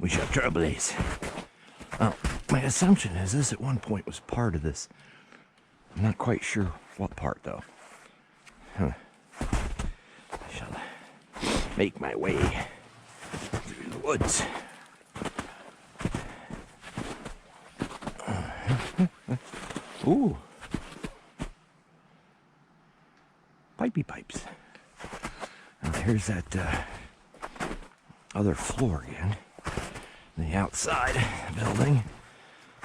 we shall trailblaze. My assumption is this at one point was part of this. I'm not quite sure what part though. I shall make my way through the woods. Ooh. Pipey pipes. Now there's that other floor again. The outside building.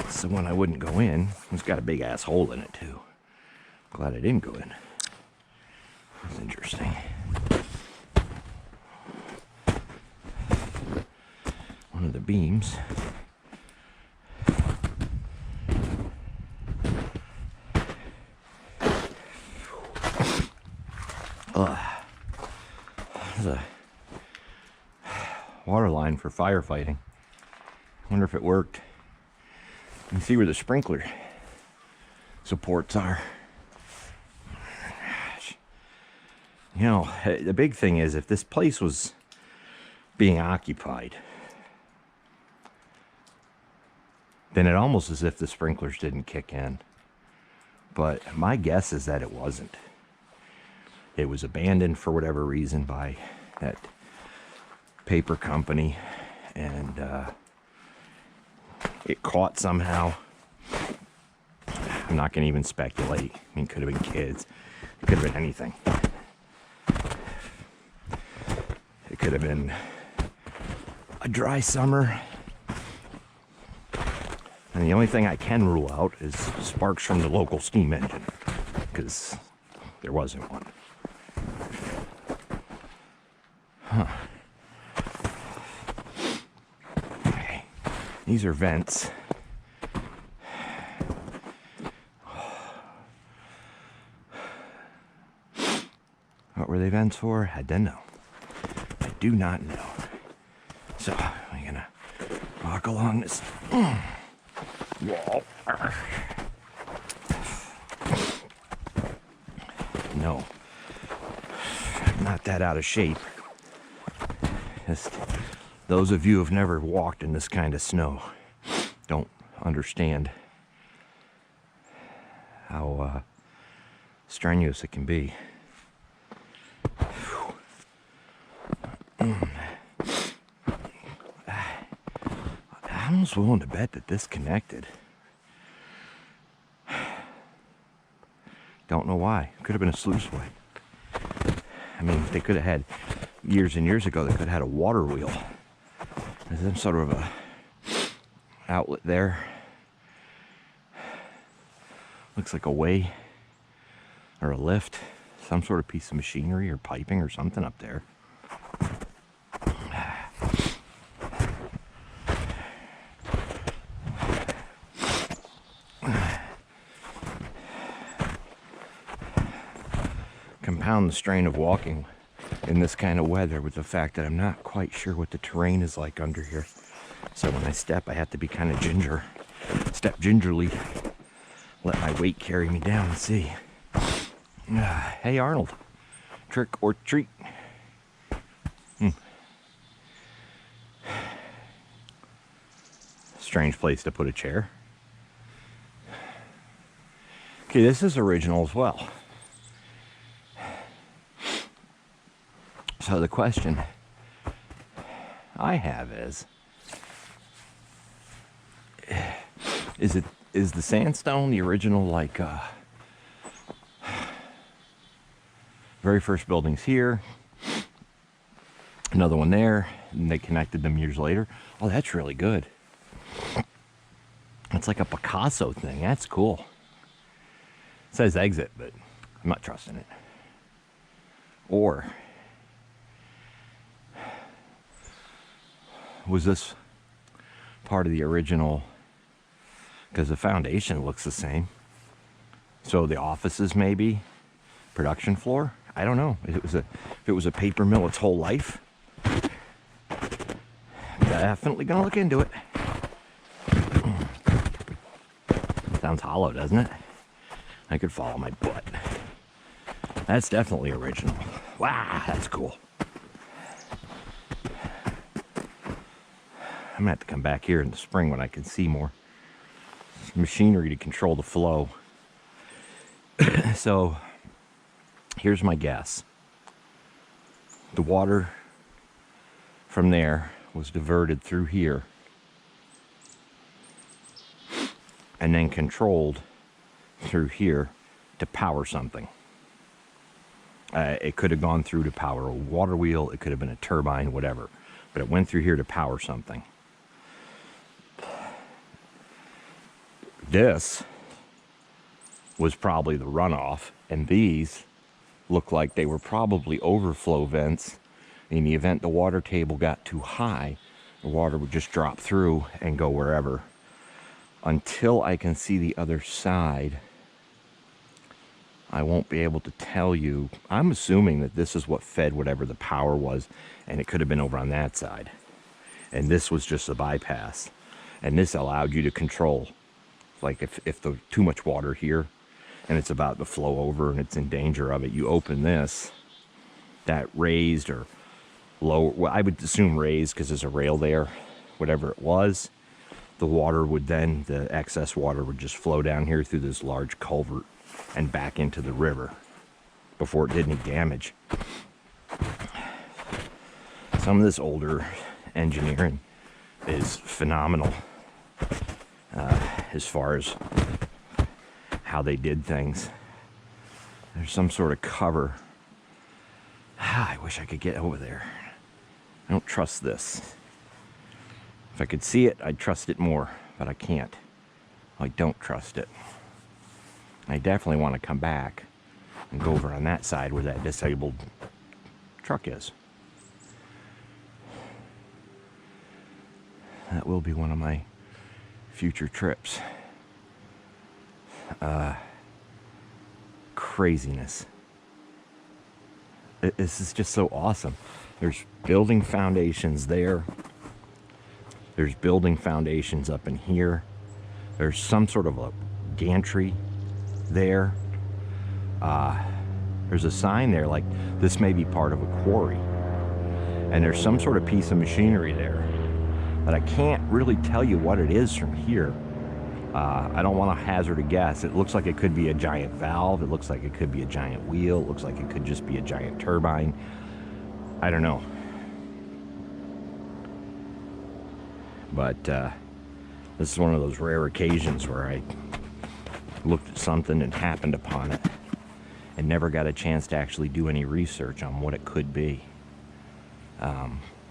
It's the one I wouldn't go in. It's got a big ass hole in it too. Glad I didn't go in. That's interesting. One of the beams. There's a water line for firefighting. Wonder if it worked. You can see where the sprinkler supports are. You know, the big thing is if this place was being occupied, then it almost as if the sprinklers didn't kick in. But my guess is that it wasn't. It was abandoned for whatever reason by that paper company, and it caught somehow. I'm not going to even speculate. I mean, it could have been kids. It could have been anything. It could have been a dry summer. And the only thing I can rule out is sparks from the local steam engine, because there wasn't one. Huh. Okay. These are vents. What were they vents for? I don't know. I do not know. So, I'm gonna walk along this wall. No. I'm not that out of shape. Just those of you who have never walked in this kind of snow don't understand how strenuous it can be. I'm almost willing to bet that this connected. Don't know why. Could have been a sluice way. I mean, they could have had, years and years ago, they could have had a water wheel. There's some sort of a outlet there. Looks like a way or a lift. Some sort of piece of machinery or piping or something up there. Compound the strain of walking in this kind of weather with the fact that I'm not quite sure what the terrain is like under here. So when I step, I have to be kind of step gingerly, let my weight carry me down and see. Hey Arnold, trick or treat. Strange place to put a chair. Okay, this is original as well. So the question I have is the sandstone the original, like very first buildings here, another one there, and they connected them years later? Oh, that's really good. It's like a Picasso thing. That's cool. It says exit, but I'm not trusting it. Or was this part of the original? Because the foundation looks the same. So the offices, maybe production floor. I don't know. If it was a paper mill its whole life, definitely gonna look into it. Sounds hollow, doesn't it? I could follow my butt. That's definitely original. Wow, that's cool. I'm gonna have to come back here in the spring when I can see more. Machinery to control the flow. So here's my guess. The water from there was diverted through here and then controlled through here to power something. It could have gone through to power a water wheel, it could have been a turbine, whatever, but it went through here to power something. This was probably the runoff, and these look like they were probably overflow vents. In the event the water table got too high, the water would just drop through and go wherever. Until I can see the other side, I won't be able to tell you. I'm assuming that this is what fed whatever the power was, and it could have been over on that side. And this was just a bypass. And this allowed you to control. Like if there's too much water here, and it's about to flow over and it's in danger of it, you open this, that raised or low, well, I would assume raised because there's a rail there, whatever it was, the water would then, the excess water would just flow down here through this large culvert and back into the river before it did any damage. Some of this older engineering is phenomenal as far as how they did things. There's some sort of cover. I wish I could get over there. I don't trust this. If I could see it, I'd trust it more, but I can't. I don't trust it. I definitely want to come back and go over on that side where that disabled truck is. That will be one of my future trips. Craziness. This is just so awesome. There's building foundations there. There's building foundations up in here. There's some sort of a gantry there. There's a sign there like this may be part of a quarry. And there's some sort of piece of machinery there. But I can't really tell you what it is from here. I don't want to hazard a guess. It looks like it could be a giant valve. It looks like it could be a giant wheel. It looks like it could just be a giant turbine. I don't know. But this is one of those rare occasions where I looked at something and happened upon it and never got a chance to actually do any research on what it could be.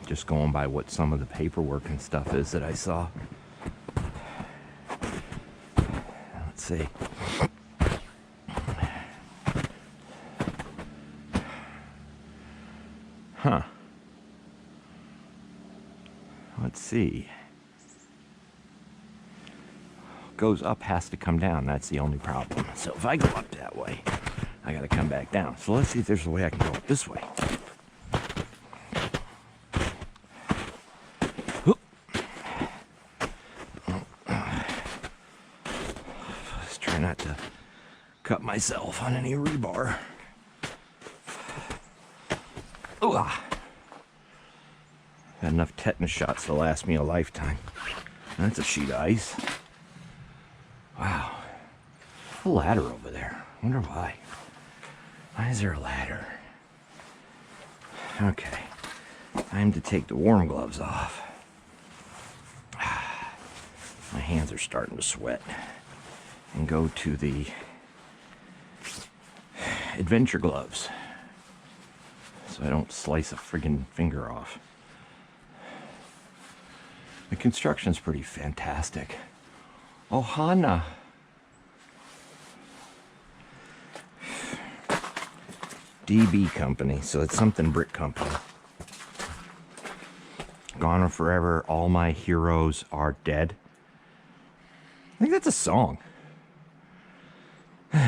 Just going by what some of the paperwork and stuff is that I saw. Let's see. Huh. Let's see. Goes up has to come down. That's the only problem. So if I go up that way, I gotta come back down. So let's see if there's a way I can go up this way. Just try not to cut myself on any rebar. Ooh, got enough tetanus shots to last me a lifetime. That's a sheet of ice. Wow. A ladder over there. I wonder why. Why is there a ladder? Okay. Time to take the warm gloves off. My hands are starting to sweat. And go to the adventure gloves. So I don't slice a friggin' finger off. The construction's pretty fantastic. Ohana. DB Company, so it's something brick company. Gone forever, all my heroes are dead. I think that's a song. These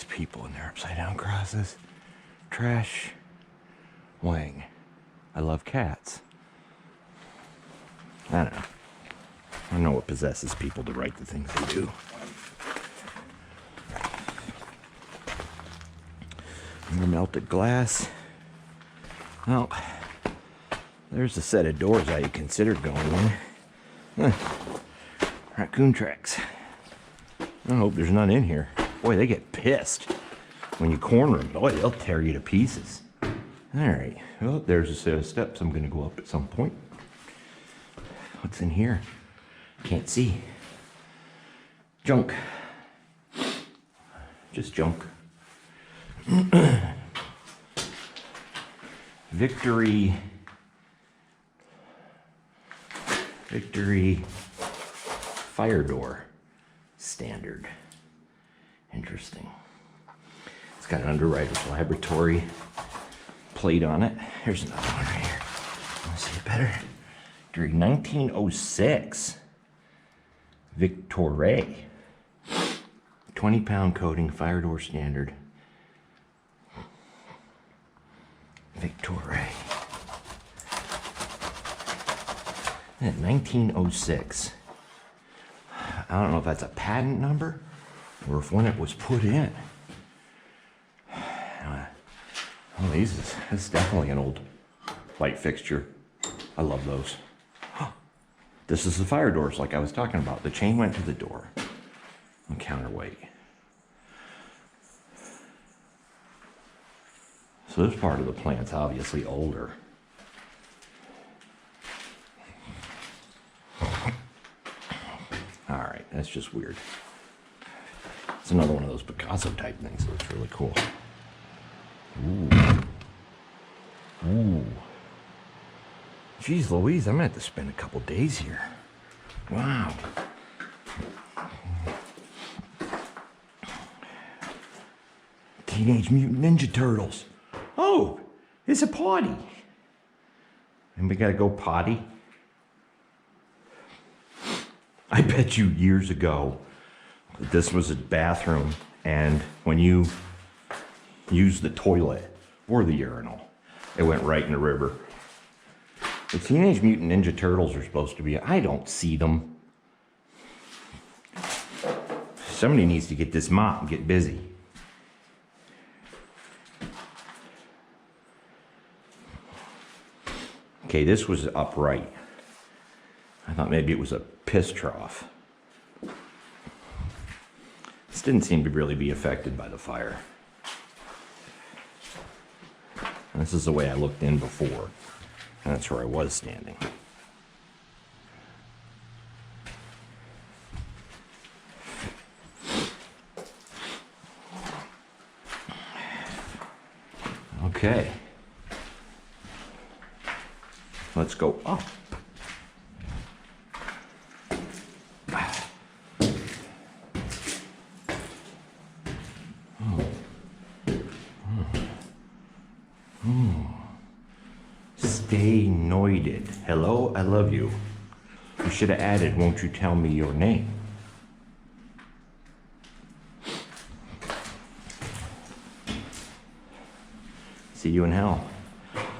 people in their upside down crosses. Trash. Wang. I love cats. I don't know. I don't know what possesses people to write the things they do. More melted glass. Well, There's a set of doors I had considered going in. Raccoon tracks. I hope there's none in here. Boy, they get pissed when you corner them. Boy, they'll tear you to pieces. All right. Well, there's a set of steps I'm going to go up at some point. What's in here? Can't see. Junk. Just junk. Victory fire door standard. Interesting. It's got an Underwriter's Laboratory plate on it. Here's another one right here. Want to see it better? Victory 1906 Victory 20-pound coating fire door standard. Victory. And 1906. I don't know if that's a patent number or if when it was put in. Oh, this is definitely an old light fixture. I love those. This is the fire doors like I was talking about. The chain went to the door on counterweight. So this part of the plant's obviously older. All right, that's just weird. It's another one of those Picasso type things, so it's really cool. Ooh. Ooh. Jeez Louise, I'm gonna have to spend a couple days here. Wow. Teenage Mutant Ninja Turtles. Oh, it's a potty. And we gotta go potty? I bet you years ago this was a bathroom, and when you used the toilet or the urinal, it went right in the river. The Teenage Mutant Ninja Turtles are supposed to be, I don't see them. Somebody needs to get this mop and get busy. Okay, this was upright. I thought maybe it was a piss trough. This didn't seem to really be affected by the fire. This is the way I looked in before. And that's where I was standing. Okay. Let's go up. Stay noited. Hello, I love you. You should have added, won't you tell me your name? See you in hell.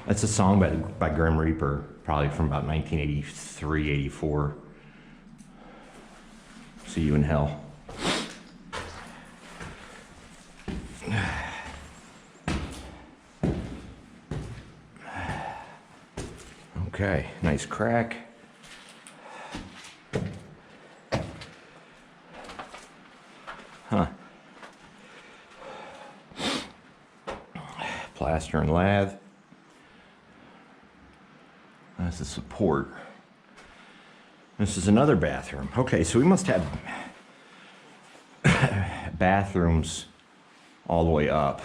That's a song by Grim Reaper, probably from about 1983, 84. See you in hell. Okay, nice crack. Huh. Plaster and lath. That's the support. This is another bathroom. Okay, so we must have bathrooms all the way up.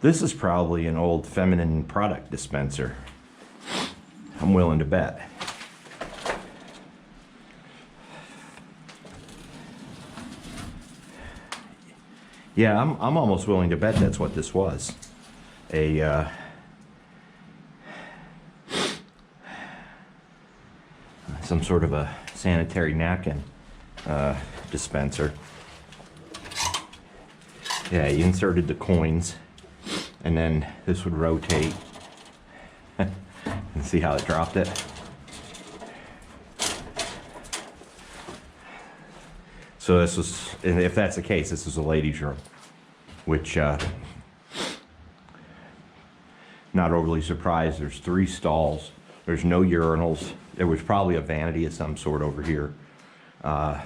This is probably an old feminine product dispenser. I'm willing to bet. Yeah, I'm almost willing to bet that's what this was. Some sort of a sanitary napkin dispenser. Yeah, you inserted the coins, and then this would rotate. And see how it dropped it? So this was, and if that's the case, this is a ladies' room, which Not overly surprised. There's 3 stalls. There's no urinals. There was probably a vanity of some sort over here. My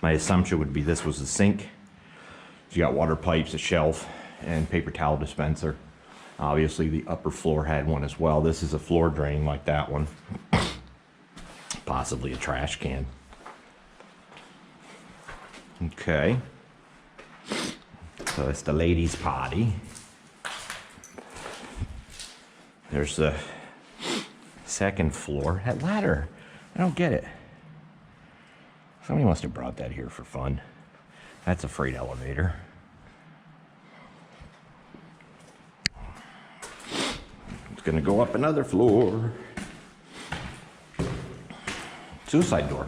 assumption would be this was the sink. You got water pipes, a shelf, and paper towel dispenser. Obviously the upper floor had one as well. This is a floor drain like that one. Possibly a trash can. Okay. So it's the ladies' potty. There's the second floor. That ladder, I don't get it. Somebody must have brought that here for fun. That's a freight elevator. It's gonna go up another floor. Suicide door.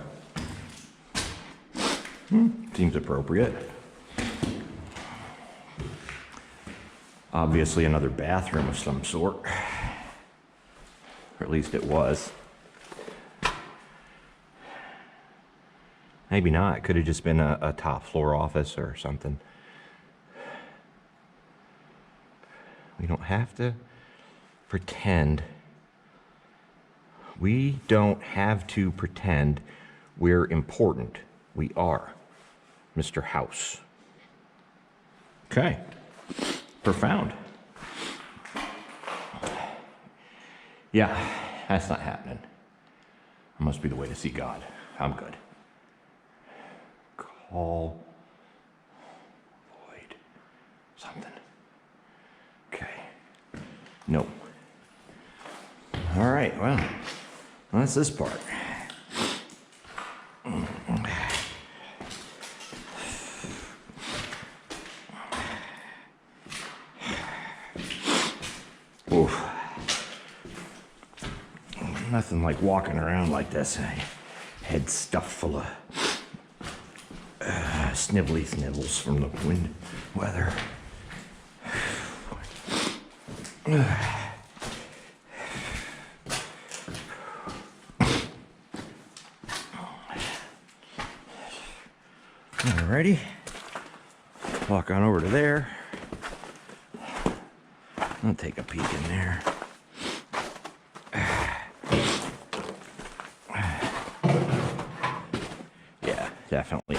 Seems appropriate. Obviously another bathroom of some sort. Or at least it was. Maybe not. It could have just been a top floor office or something. We don't have to pretend. We don't have to pretend we're important. We are Mr. House. Okay. Profound. Yeah, that's not happening. That must be the way to see God. I'm good. Call, void, something. Okay. No. All right, well, that's this part. Oof. Nothing like walking around like this. Head stuffed full of snivelly snivels from the wind weather. Alrighty. Walk on over to there. I'll take a peek in there. Yeah, definitely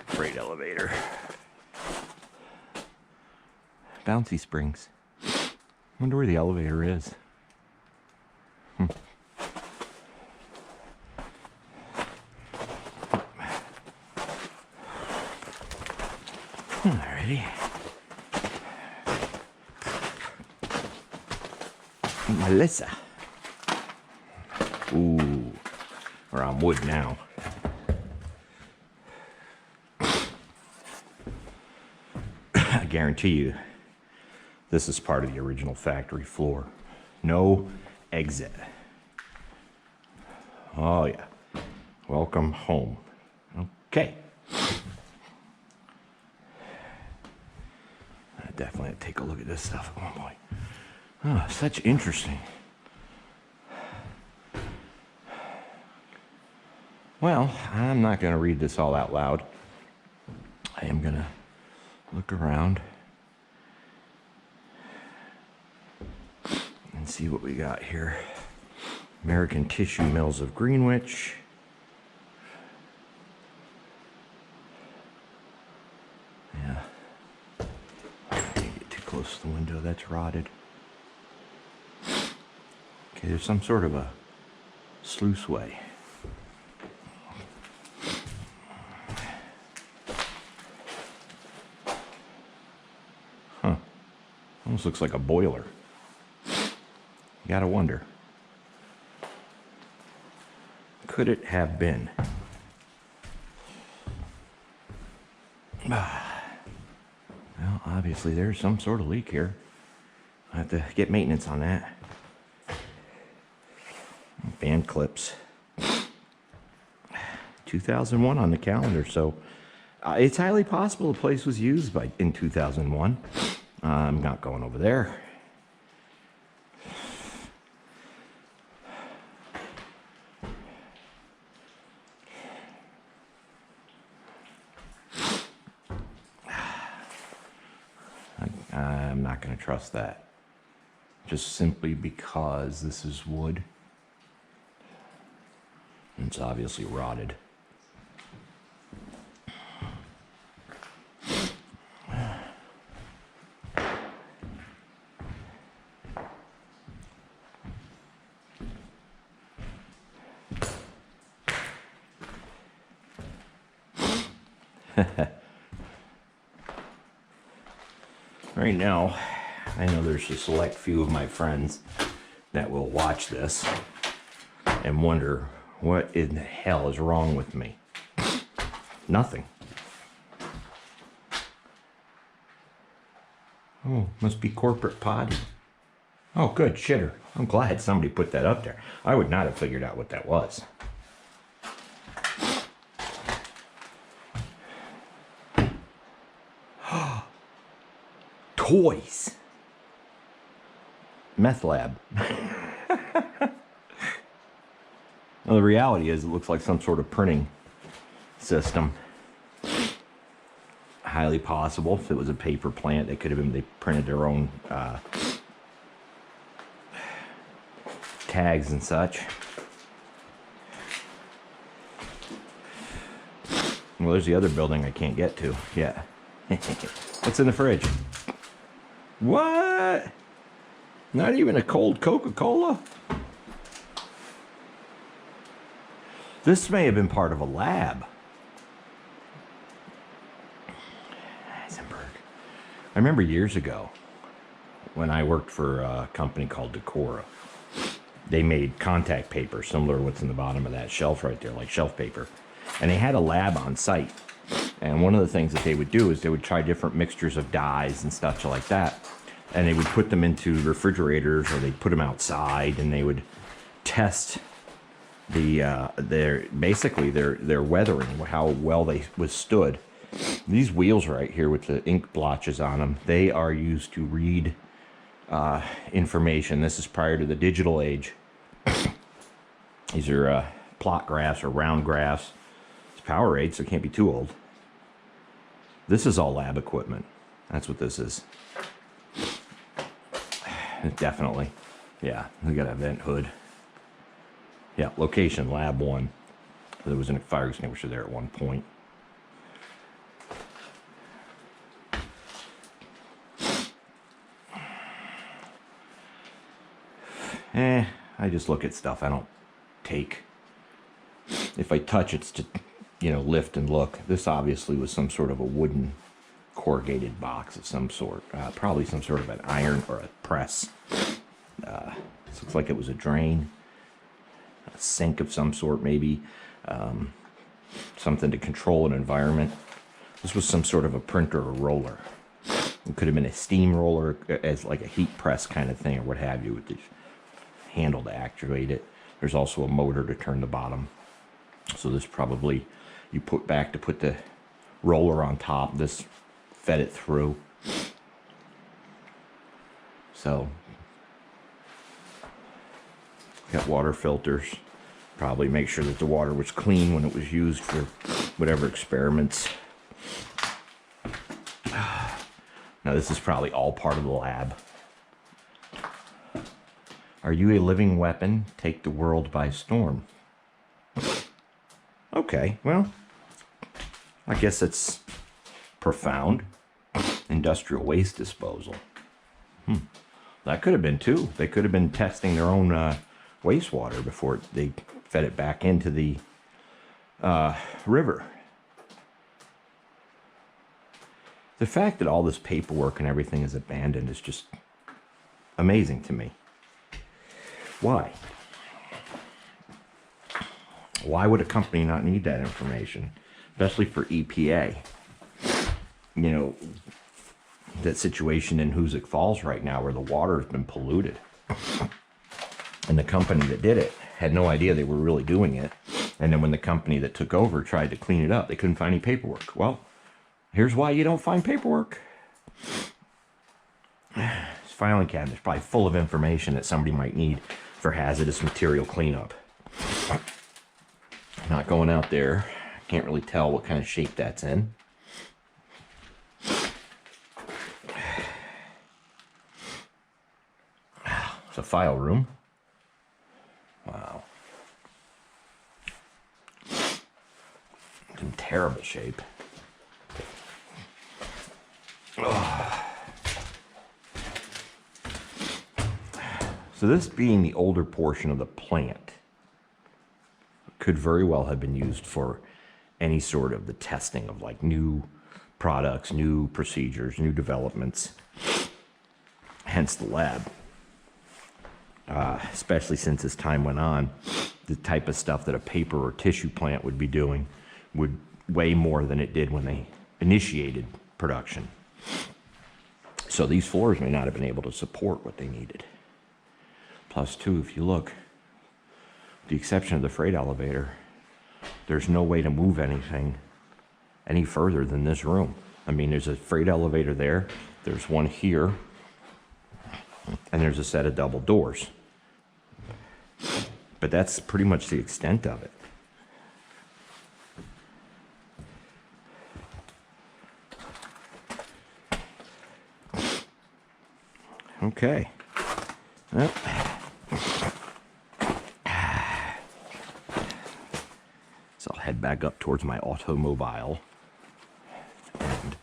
freight elevator. Bouncy springs. Wonder where the elevator is. Alrighty. Melissa. Ooh, we're on wood now. I guarantee you, this is part of the original factory floor. No exit. Oh yeah. Welcome home. Okay. I definitely have to take a look at this stuff. Oh boy. Oh, such interesting. Well, I'm not going to read this all out loud. I am going to look around and see what we got here. American Tissue Mills of Greenwich. Yeah. I can't get too close to the window. That's rotted. Okay, there's some sort of a sluiceway. Huh. Almost looks like a boiler. You gotta wonder. Could it have been? Well, obviously there's some sort of leak here. I have to get maintenance on that. Band clips. 2001 on the calendar, so it's highly possible the place was used in 2001. I'm not going over there. I'm not going to trust that. just simply because this is wood. It's obviously rotted. Right now, I know there's a select few of my friends that will watch this and wonder what in the hell is wrong with me. Nothing. Oh, must be corporate potty. Oh, good, shitter. I'm glad somebody put that up there. I would not have figured out what that was. Toys. Meth lab. Well, the reality is it looks like some sort of printing system. Highly possible. If it was a paper plant, it could have been they printed their own tags and such. Well, there's the other building I can't get to. Yeah. What's in the fridge? What? Not even a cold Coca-Cola? This may have been part of a lab. Heisenberg. I remember years ago when I worked for a company called Decora. They made contact paper, similar to what's in the bottom of that shelf right there, like shelf paper. And they had a lab on site. And one of the things that they would do is they would try different mixtures of dyes and stuff like that. And they would put them into refrigerators, or they'd put them outside, and they would test their weathering, how well they withstood. These wheels right here with the ink blotches on them, they are used to read information. This is prior to the digital age. These are plot graphs or round graphs. It's Powerade, so it can't be too old. This is all lab equipment. That's what this is. Definitely. Yeah, we got a vent hood. Yeah, location, lab 1. There was a fire extinguisher there at one point. I just look at stuff I don't take. If I touch, it's to, lift and look. This obviously was some sort of a wooden corrugated box of some sort. Probably some sort of an iron or a press. This looks like it was a drain. A sink of some sort, maybe. Something to control an environment. This was some sort of a printer or roller. It could have been a steam roller as like a heat press kind of thing or what have you, with the handle to activate it. There's also a motor to turn the bottom. So this probably you put back to put the roller on top. This fed it through. So got water filters. Probably make sure that the water was clean when it was used for whatever experiments. Now this is probably all part of the lab. Are you a living weapon? Take the world by storm. Okay, well, I guess it's profound. Industrial waste disposal. That could have been too. They could have been testing their own wastewater before they fed it back into the river. The fact that all this paperwork and everything is abandoned is just amazing to me. Why? Why would a company not need that information? Especially for EPA. That situation in Hoosick Falls right now where the water has been polluted. And the company that did it had no idea they were really doing it. And then when the company that took over tried to clean it up, they couldn't find any paperwork. Well, here's why you don't find paperwork. This filing cabinet's probably full of information that somebody might need for hazardous material cleanup. Not going out there. Can't really tell what kind of shape that's in. It's a file room. Wow. It's in terrible shape. Ugh. So this being the older portion of the plant could very well have been used for any sort of the testing of like new products, new procedures, new developments, hence the lab. Especially since as time went on, the type of stuff that a paper or tissue plant would be doing would weigh more than it did when they initiated production. So these floors may not have been able to support what they needed. Plus, too, if you look, with the exception of the freight elevator, there's no way to move anything any further than this room. I mean, there's a freight elevator there, there's one here, and there's a set of double doors. But that's pretty much the extent of it. Okay. Well, so I'll head back up towards my automobile and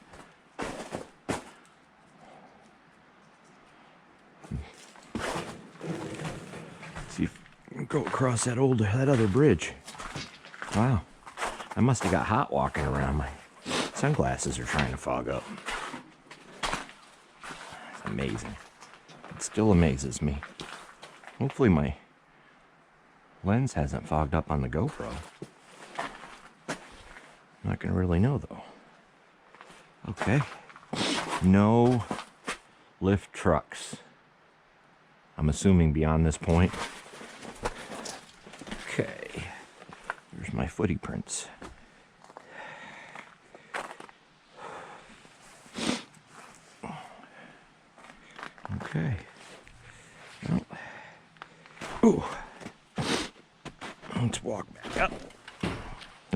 see if I can go across that other bridge. Wow, I must have got hot walking around. My sunglasses are trying to fog up. It's amazing. It still amazes me. Hopefully my lens hasn't fogged up on the GoPro. I'm not gonna really know though. Okay. No lift trucks. I'm assuming beyond this point. Okay. There's my footy prints. Okay. Well, ooh. Let's walk back up.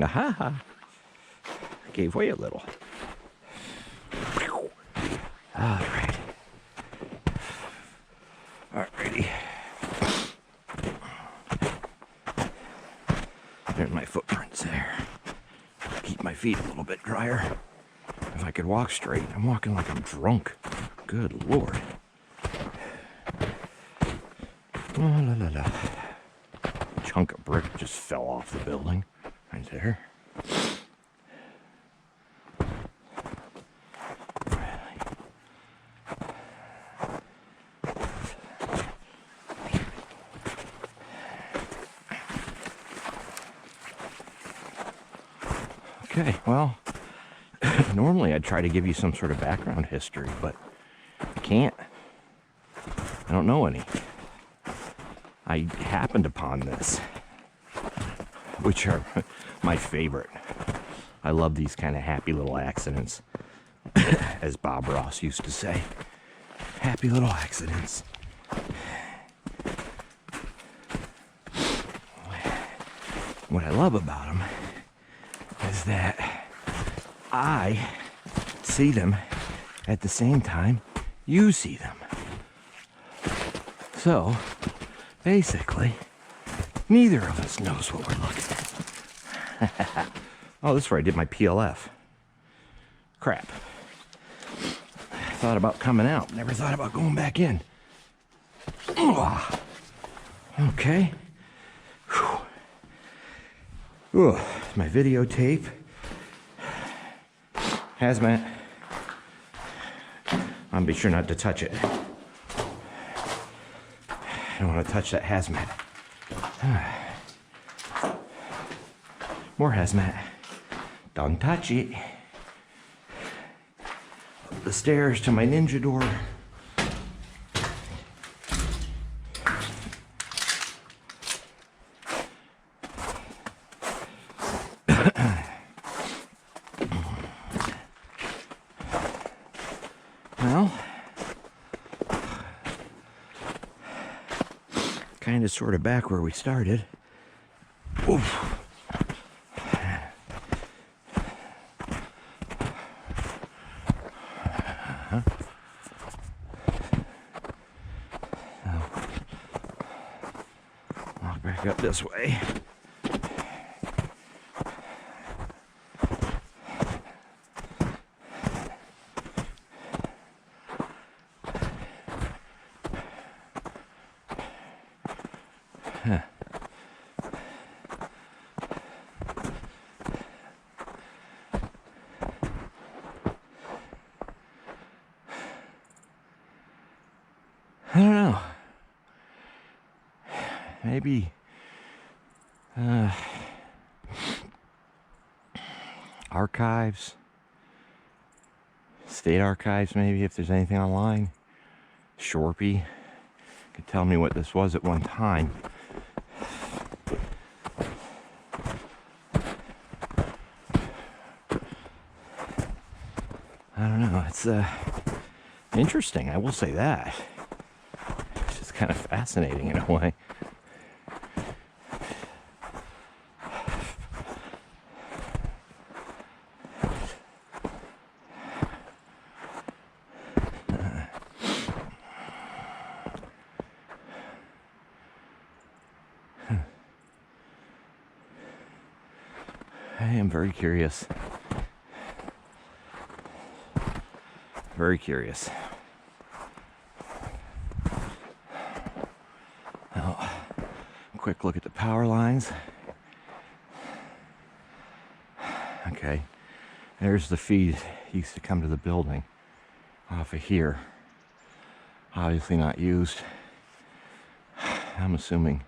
Aha! Gave way a little. All right. Alrighty. There's my footprints there. Keep my feet a little bit drier. If I could walk straight, I'm walking like I'm drunk. Good Lord. Oh, la, la, la. Chunk of brick just fell off the building right there. Okay, well, normally I'd try to give you some sort of background history, but I can't. I don't know any. I happened upon this, which are my favorite. I love these kind of happy little accidents, as Bob Ross used to say. Happy little accidents. What I love about them is that I see them at the same time you see them. So, basically, neither of us knows what we're looking at. Oh, this is where I did my PLF. Crap. Thought about coming out. Never thought about going back in. Okay. Ooh, my videotape. Hazmat. I'll be sure not to touch it. I don't want to touch that hazmat. More hazmat. Don't touch it. Up the stairs to my ninja door. Well, kind of sort of back where we started. Oof. back up this way. Huh. I don't know. Maybe archives, state archives, maybe, if there's anything online. Shorpy could tell me what this was at one time. I don't know. It's interesting, I will say that. It's just kind of fascinating in a way. I am very curious. Very curious. Now, quick look at the power lines. Okay, there's the feed used to come to the building off of here. Obviously not used. I'm assuming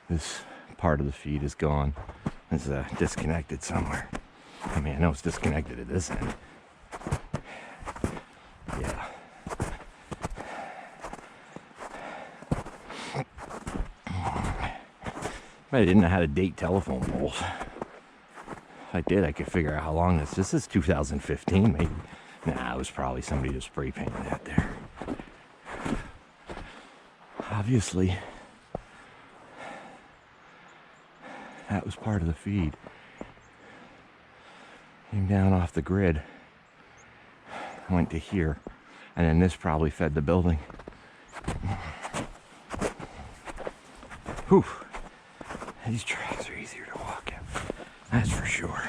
this part of the feed is gone. It's disconnected somewhere. I mean, I know it's disconnected at this end. Yeah. But I didn't know how to date telephone poles. If I did, I could figure out how long this is 2015 maybe. Nah, it was probably somebody just spray painted that there. Obviously, that was part of the feed. Came down off the grid, went to here, and then this probably fed the building. Whew. These tracks are easier to walk in, that's for sure.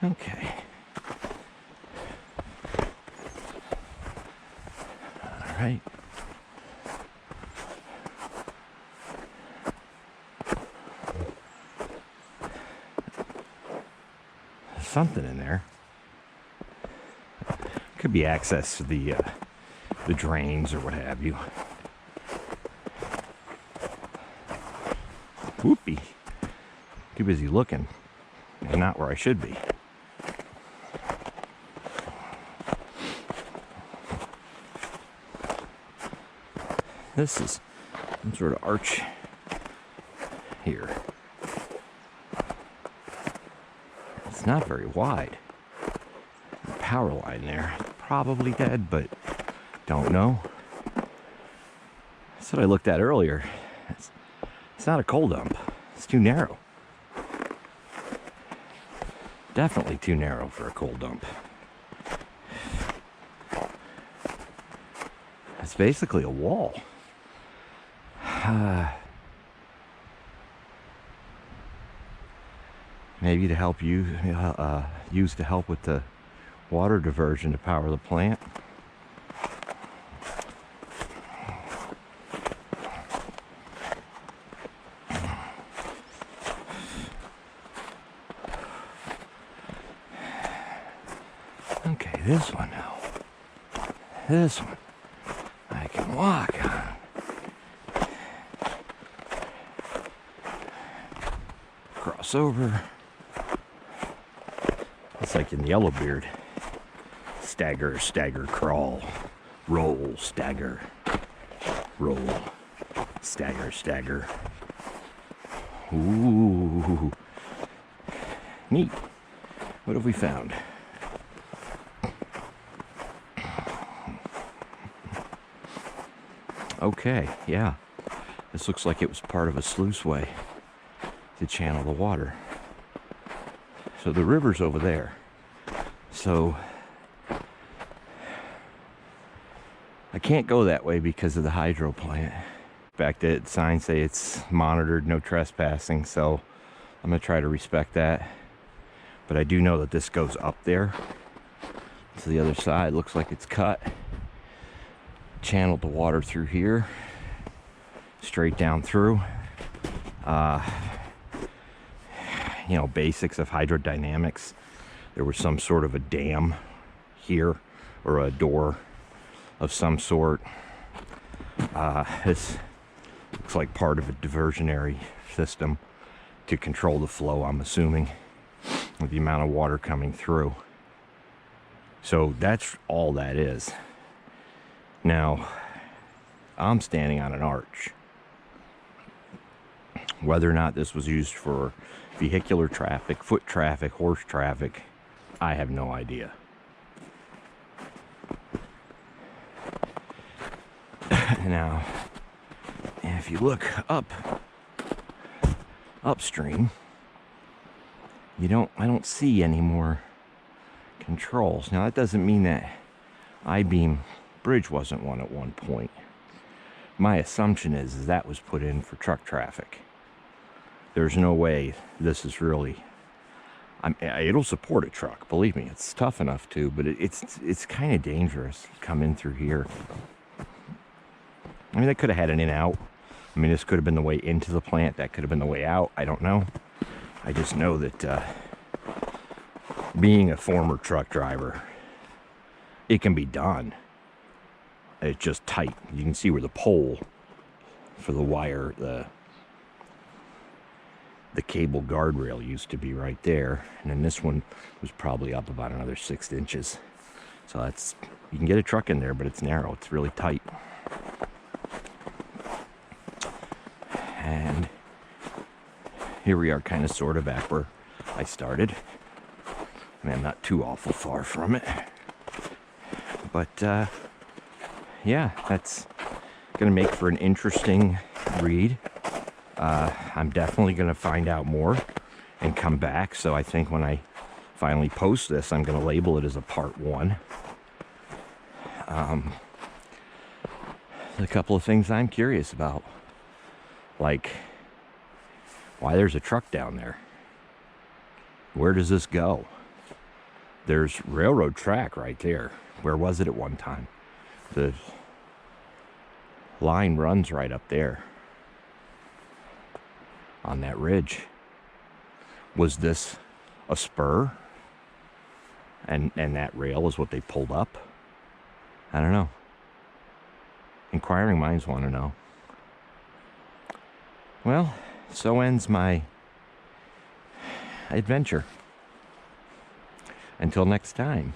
Okay. All right. There's something in there. Could be access to the drains or what have you. Whoopee. Too busy looking and not where I should be. This is some sort of arch here. It's not very wide. The power line there, probably dead, but don't know. That's what I looked at earlier. It's not a coal dump. It's too narrow. Definitely too narrow for a coal dump. It's basically a wall. Maybe to help you used to help with the water diversion to power the plant. Okay, this one now. This one I can walk on. Cross over. It's like in Yellowbeard. Stagger, stagger, crawl. Roll, stagger. Roll. Stagger, stagger. Ooh. Neat. What have we found? Okay, yeah. This looks like it was part of a sluiceway to channel the water. So the river's over there. So I can't go that way because of the hydro plant. In fact, the signs say it's monitored, no trespassing, so I'm gonna try to respect that. But I do know that this goes up there. So the other side looks like it's cut. Channeled the water through here, straight down through. You know, basics of hydrodynamics. There was some sort of a dam here, or a door of some sort. This looks like part of a diversionary system to control the flow, I'm assuming, with the amount of water coming through. So that's all that is. Now, I'm standing on an arch. Whether or not this was used for vehicular traffic, foot traffic, horse traffic, I have no idea. Now, if you look upstream, I don't see any more controls. Now, that doesn't mean that I-beam bridge wasn't one at one point. My assumption is that was put in for truck traffic. There's no way this is really... it'll support a truck, believe me. It's tough enough to, but it's kind of dangerous to come in through here. I mean, they could have had an in-out. I mean, this could have been the way into the plant. That could have been the way out. I don't know. I just know that being a former truck driver, it can be done. It's just tight. You can see where the pole for the wire, the cable guardrail used to be right there. And then this one was probably up about another 6 inches. So that's, you can get a truck in there, but it's narrow. It's really tight. And here we are, kind of sort of back where I started. I mean, I'm not too awful far from it. But yeah, that's gonna make for an interesting read. I'm definitely gonna find out more and come back. So I think when I finally post this, I'm gonna label it as a part 1. A couple of things I'm curious about, like why there's a truck down there. Where does this go? There's railroad track right there. Where was it at one time? The line runs right up there on that ridge. Was this a spur? And that rail is what they pulled up? I don't know. Inquiring minds want to know. Well, so ends my adventure. Until next time.